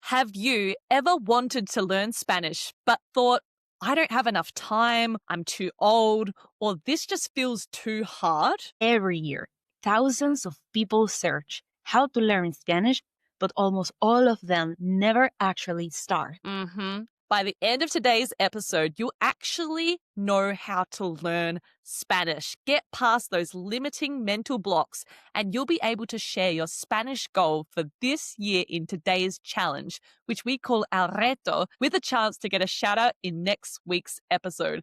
Have you ever wanted to learn Spanish but thought, I don't have enough time, I'm too old, or this just feels too hard? Every year, thousands of people search how to learn Spanish, but almost all of them never actually start. By the end of today's episode, you'll actually know how to learn Spanish. Get past those limiting mental blocks, and you'll be able to share your Spanish goal for this year in today's challenge, which we call our Reto, with a chance to get a shout out in next week's episode.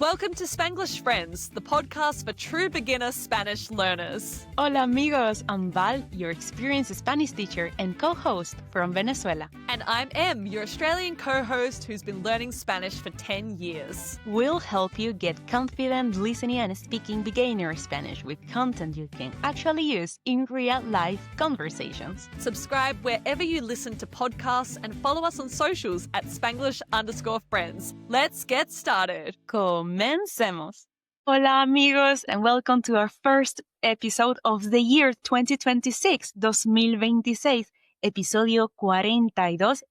Welcome to Spanglish Friends, the podcast for true beginner Spanish learners. Hola amigos, I'm Val, your experienced Spanish teacher and co-host from Venezuela. And I'm Em, your Australian co-host who's been learning Spanish for 10 years. We'll help you get confident listening and speaking beginner Spanish with content you can actually use in real-life conversations. Subscribe wherever you listen to podcasts and follow us on socials at Spanglish_friends. Let's get started. Comencemos. Hola amigos, and welcome to our first episode of the year 2026, 2026, episodio 42,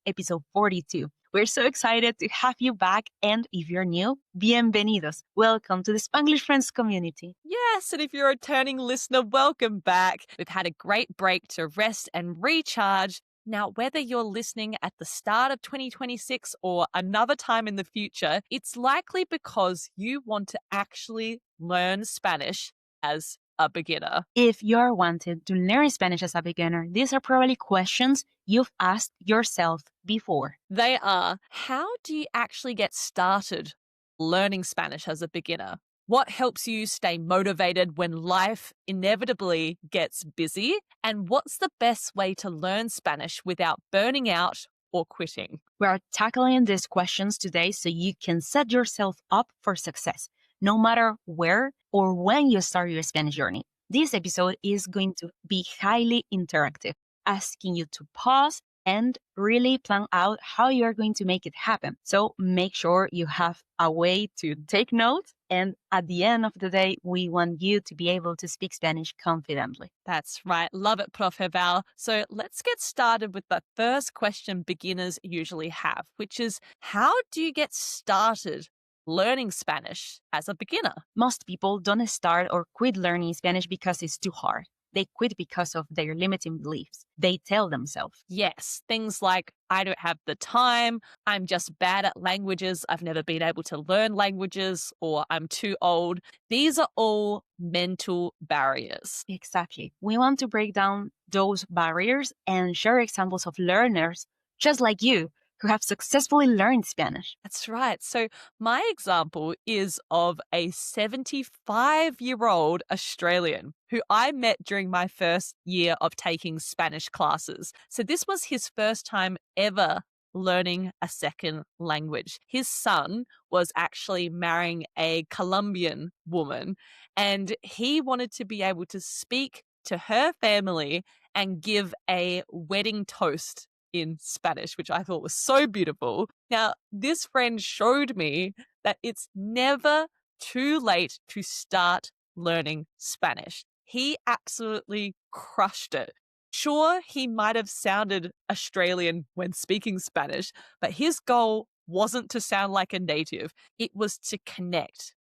episode 42. We're so excited to have you back, and if you're new, bienvenidos. Welcome to the Spanglish Friends community. Yes, and if you're a returning listener, welcome back. We've had a great break to rest and recharge. Now, whether you're listening at the start of 2026 or another time in the future, it's likely because you want to actually learn Spanish as a beginner. If you're wanting to learn Spanish as a beginner, these are probably questions you've asked yourself before. They are, how do you actually get started learning Spanish as a beginner? What helps you stay motivated when life inevitably gets busy? And what's the best way to learn Spanish without burning out or quitting? We are tackling these questions today so you can set yourself up for success, no matter where or when you start your Spanish journey. This episode is going to be highly interactive, asking you to pause and really plan out how you're going to make it happen. So make sure you have a way to take notes. And at the end of the day, we want you to be able to speak Spanish confidently. That's right. Love it, Prof. Val. So let's get started with the first question beginners usually have, which is, how do you get started learning Spanish as a beginner? Most people don't start or quit learning Spanish because it's too hard. They quit because of their limiting beliefs. They tell themselves. Yes, things like, I don't have the time, I'm just bad at languages, I've never been able to learn languages, or I'm too old. These are all mental barriers. Exactly. We want to break down those barriers and share examples of learners just like you who have successfully learned Spanish. That's right. So my example is of a 75-year-old Australian who I met during my first year of taking Spanish classes. So this was his first time ever learning a second language. His son was actually marrying a Colombian woman, and he wanted to be able to speak to her family and give a wedding toast in Spanish, which I thought was so beautiful. Now, this friend showed me that it's never too late to start learning Spanish. He absolutely crushed it. Sure, he might have sounded Australian when speaking Spanish, but his goal wasn't to sound like a native. It was to connect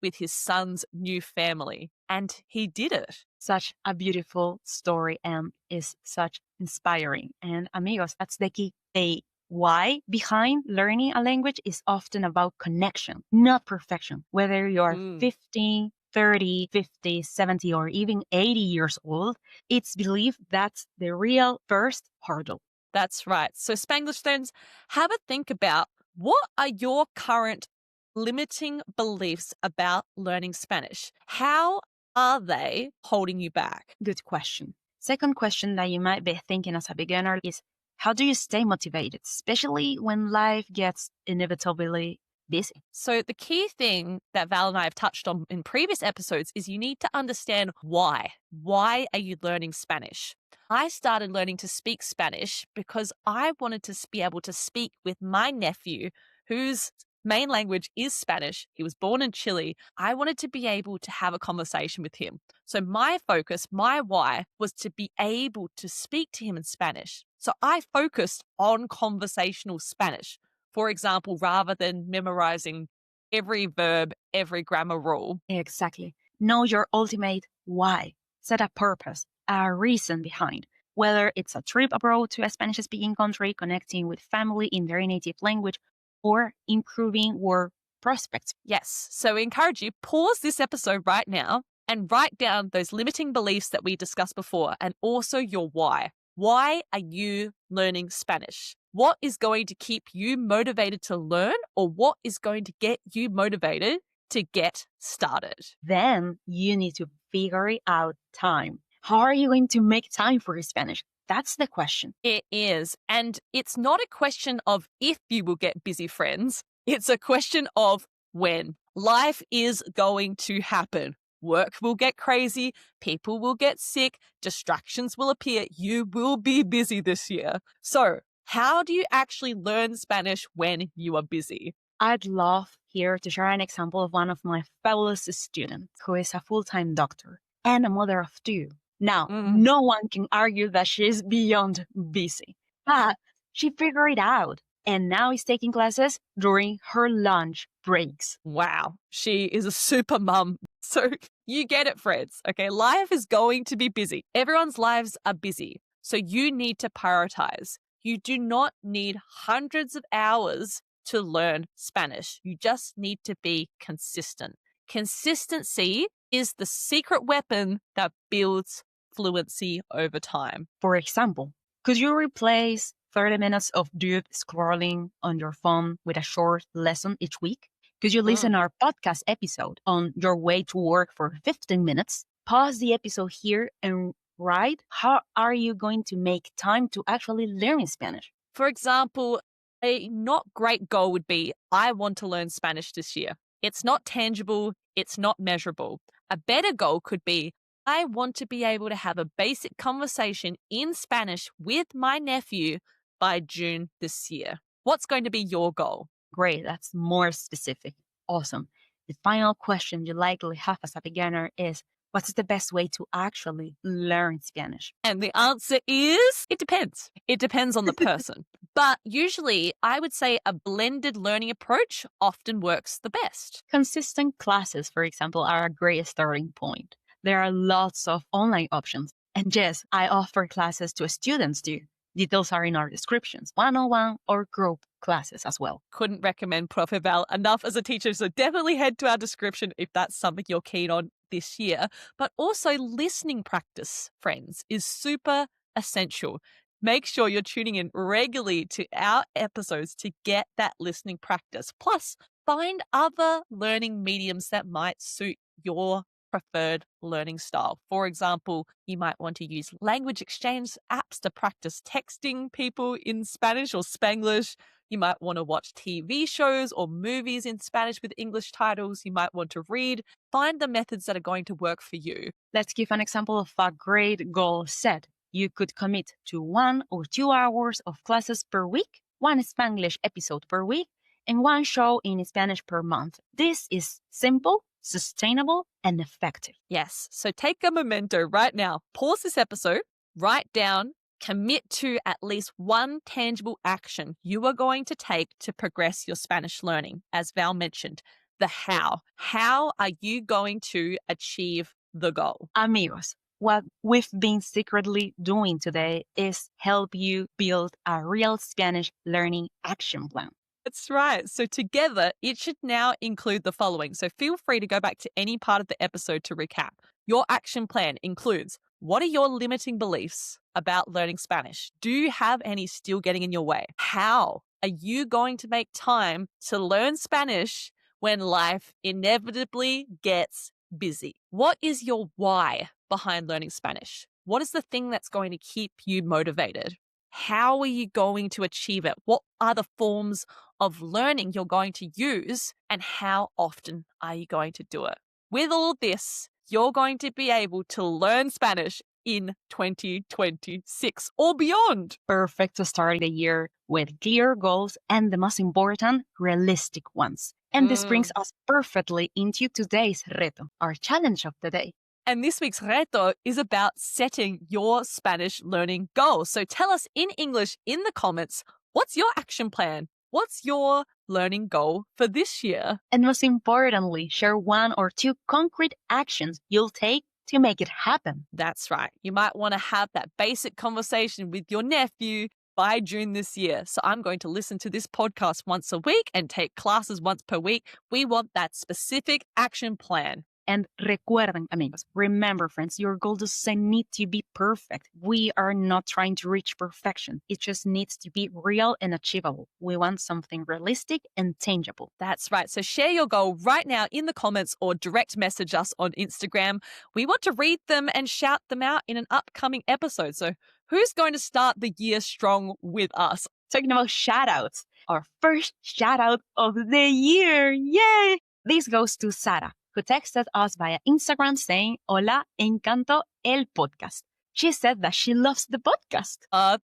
with his son's new family. And he did it. Such a beautiful story and is such inspiring. And amigos, that's the key. The why behind learning a language is often about connection, not perfection. Whether you're 15, 30, 50, 70, or even 80 years old, it's believed that's the real first hurdle. That's right. So Spanglish friends, have a think about what are your current limiting beliefs about learning Spanish? How are they holding you back? Good question. Second question that you might be thinking as a beginner is, how do you stay motivated, especially when life gets inevitably busy? So the key thing that Val and I have touched on in previous episodes is you need to understand why. Why are you learning Spanish? I started learning to speak Spanish because I wanted to be able to speak with my nephew, whose main language is Spanish. He was born in Chile. I wanted to be able to have a conversation with him. So my focus, my why, was to be able to speak to him in Spanish. So I focused on conversational Spanish, for example, rather than memorizing every verb, every grammar rule. Exactly. Know your ultimate why. Set a purpose, a reason behind. Whether it's a trip abroad to a Spanish speaking country, connecting with family in their native language, or improving work prospects. Yes. So we encourage you, pause this episode right now and write down those limiting beliefs that we discussed before and also your why. Why are you learning Spanish? What is going to keep you motivated to learn, or what is going to get you motivated to get started? Then you need to figure it out time. How are you going to make time for Spanish? That's the question. It is. And it's not a question of if you will get busy, friends. It's a question of when. Life is going to happen. Work will get crazy. People will get sick. Distractions will appear. You will be busy this year. So, how do you actually learn Spanish when you are busy? I'd love here to share an example of one of my fabulous students who is a full-time doctor and a mother of two. Now, no one can argue that she is beyond busy, but she figured it out and now is taking classes during her lunch breaks. Wow, she is a super mum. So you get it, friends. Okay, life is going to be busy. Everyone's lives are busy. So you need to prioritize. You do not need hundreds of hours to learn Spanish. You just need to be consistent. Consistency is the secret weapon that builds fluency over time. For example, could you replace 30 minutes of doom scrolling on your phone with a short lesson each week? Could you listen our podcast episode on your way to work for 15 minutes? Pause the episode here and write how are you going to make time to actually learn Spanish? For example, a not great goal would be, I want to learn Spanish this year. It's not tangible, it's not measurable. A better goal could be, I want to be able to have a basic conversation in Spanish with my nephew by June this year. What's going to be your goal? Great, that's more specific. Awesome. The final question you likely have as a beginner is, what's the best way to actually learn Spanish? And the answer is, it depends. It depends on the person. But usually, I would say a blended learning approach often works the best. Consistent classes, for example, are a great starting point. There are lots of online options. And yes, I offer classes to students too. Details are in our descriptions, one-on-one or group classes as well. Couldn't recommend Prof. Val enough as a teacher, so definitely head to our description if that's something you're keen on this year. But also listening practice, friends, is super essential. Make sure you're tuning in regularly to our episodes to get that listening practice. Plus, find other learning mediums that might suit your preferred learning style. For example, you might want to use language exchange apps to practice texting people in Spanish or Spanglish. You might want to watch TV shows or movies in Spanish with English titles. You might want to read. Find the methods that are going to work for you. Let's give an example of a great goal set. You could commit to 1 or 2 hours of classes per week, 1 Spanglish episode per week, and 1 show in Spanish per month. This is simple, sustainable, and effective. Yes. So take a memento right now. Pause this episode, write down, commit to at least one tangible action you are going to take to progress your Spanish learning. As Val mentioned, the how. How are you going to achieve the goal? Amigos, what we've been secretly doing today is help you build a real Spanish learning action plan. That's right. So together, it should now include the following. So feel free to go back to any part of the episode to recap. Your action plan includes, what are your limiting beliefs about learning Spanish? Do you have any still getting in your way? How are you going to make time to learn Spanish when life inevitably gets busy? What is your why behind learning Spanish? What is the thing that's going to keep you motivated? How are you going to achieve it? What are the forms of learning you're going to use, and how often are you going to do it? With all this, you're going to be able to learn Spanish in 2026 or beyond. Perfect to start the year with clear goals and the most important, realistic ones. And this brings us perfectly into today's reto, our challenge of the day. And this week's reto is about setting your Spanish learning goals. So tell us in English in the comments, what's your action plan? What's your learning goal for this year? And most importantly, share 1 or 2 concrete actions you'll take to make it happen. That's right. You might want to have that basic conversation with your nephew by June this year. So I'm going to listen to this podcast once a week and take classes once per week. We want that specific action plan. And recuerden, amigos, remember, friends, your goal doesn't need to be perfect. We are not trying to reach perfection. It just needs to be real and achievable. We want something realistic and tangible. That's right. So share your goal right now in the comments or direct message us on Instagram. We want to read them and shout them out in an upcoming episode. So who's going to start the year strong with us? Talking about shout outs, our first shout out of the year. Yay! This goes to Sara, who texted us via Instagram saying, "Hola, encanto el podcast." She said that she loves the podcast.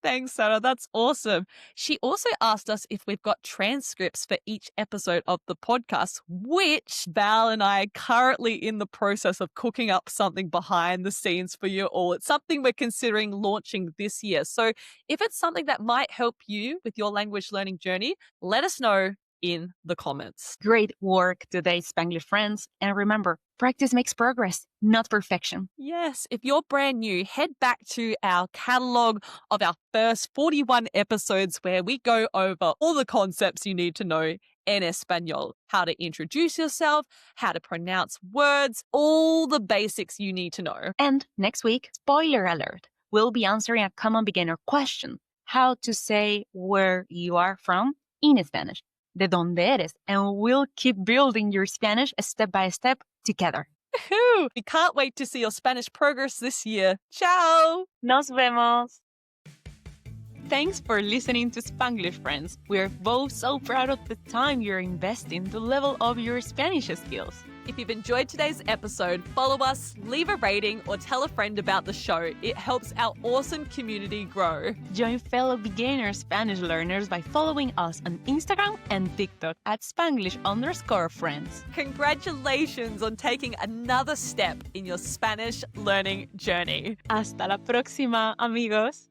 Thanks, Sarah. That's awesome. She also asked us if we've got transcripts for each episode of the podcast, which Val and I are currently in the process of cooking up something behind the scenes for you all. It's something we're considering launching this year. So if it's something that might help you with your language learning journey, let us know in the comments. Great work today, Spanglish friends. And remember, practice makes progress, not perfection. Yes, if you're brand new, head back to our catalog of our first 41 episodes where we go over all the concepts you need to know in Espanol, how to introduce yourself, how to pronounce words, all the basics you need to know. And next week, spoiler alert, we'll be answering a common beginner question: how to say where you are from in Spanish. De donde eres, and we'll keep building your Spanish step by step together. Woohoo! We can't wait to see your Spanish progress this year. Ciao! Nos vemos! Thanks for listening to Spanglish, friends. We're both so proud of the time you're investing to level up your Spanish skills. If you've enjoyed today's episode, follow us, leave a rating, or tell a friend about the show. It helps our awesome community grow. Join fellow beginner Spanish learners by following us on Instagram and TikTok at Spanglish_friends. Congratulations on taking another step in your Spanish learning journey. Hasta la próxima, amigos.